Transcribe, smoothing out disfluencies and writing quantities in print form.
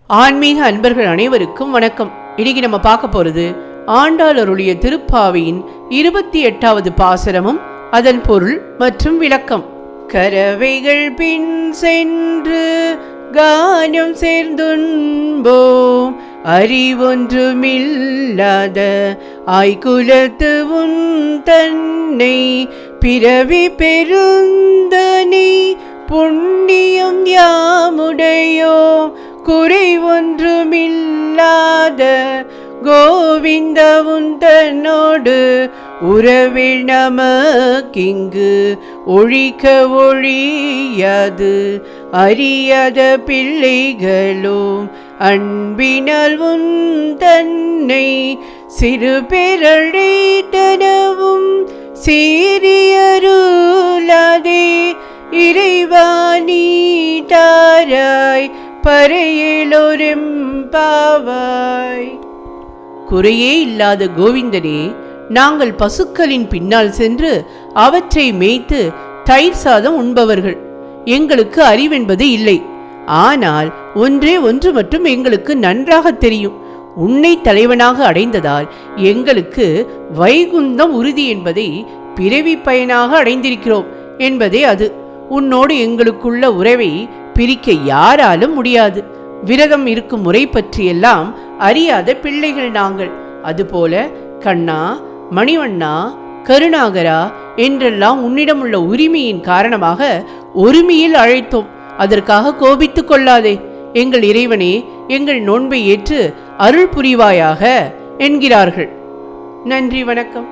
ஆன்மீக அன்பர்கள் அனைவருக்கும் வணக்கம். இன்னைக்கு நம்ம பார்க்க போறது ஆண்டாள் அருளிய திருப்பாவையின் 28வது பாசுரமும் அதன் பொருள் மற்றும் விளக்கம். கரவைகள் பின் சென்று கானம் சேர்ந்துன்போம், அறிவொன்றுமில்லாத ஆய்குலத்து உன் தன்னை பிறவி பெருந்தனை புண்ணியம் யாமுடையோ குறை ஒன்றுமில்லாத கோவிந்தவுன் தன்னோடு உறவில் நமக்கிங்கு ஒழிக்க ஒழியாது அறியாத பிள்ளைகளும் அன்பினால் உன் தன்னை சிறு பெரழைத்தனவும் சீரியருளாதே இறைவாணி தாராய் பறையலொரும்பாவாய். குறையே இல்லாத கோவிந்தனே, நாங்கள் பசுக்களின் பின்னால் சென்று அவற்றை மேய்த்து தயிர் சாதம் உண்பவர்கள். எங்களுக்கு அறிவென்பது இல்லை. ஆனால் ஒன்றே ஒன்று மட்டும் எங்களுக்கு நன்றாக தெரியும். உன்னை தலைவனாக அடைந்ததால் எங்களுக்கு வைகுந்தம் உறுதி என்பதை பிறவி பயனாக அடைந்திருக்கிறோம் என்பதே அது. உன்னோடு எங்களுக்குள்ள உறவை பிரிக்க யாராலும் முடியாது. விரதம் இருக்கும் முறை பற்றியெல்லாம் அறியாத பிள்ளைகள் நாங்கள். அதுபோல கண்ணா, மணிவண்ணா, கருணாகரா என்றெல்லாம் உன்னிடம் உள்ள உரிமையின் காரணமாக ஒருமையில் அழைத்தோம். அதற்காக கோபித்துக் கொள்ளாதே. எங்கள் இறைவனே, எங்கள் நோன்பை ஏற்று அருள் புரிவாயாக என்கிறார்கள். நன்றி, வணக்கம்.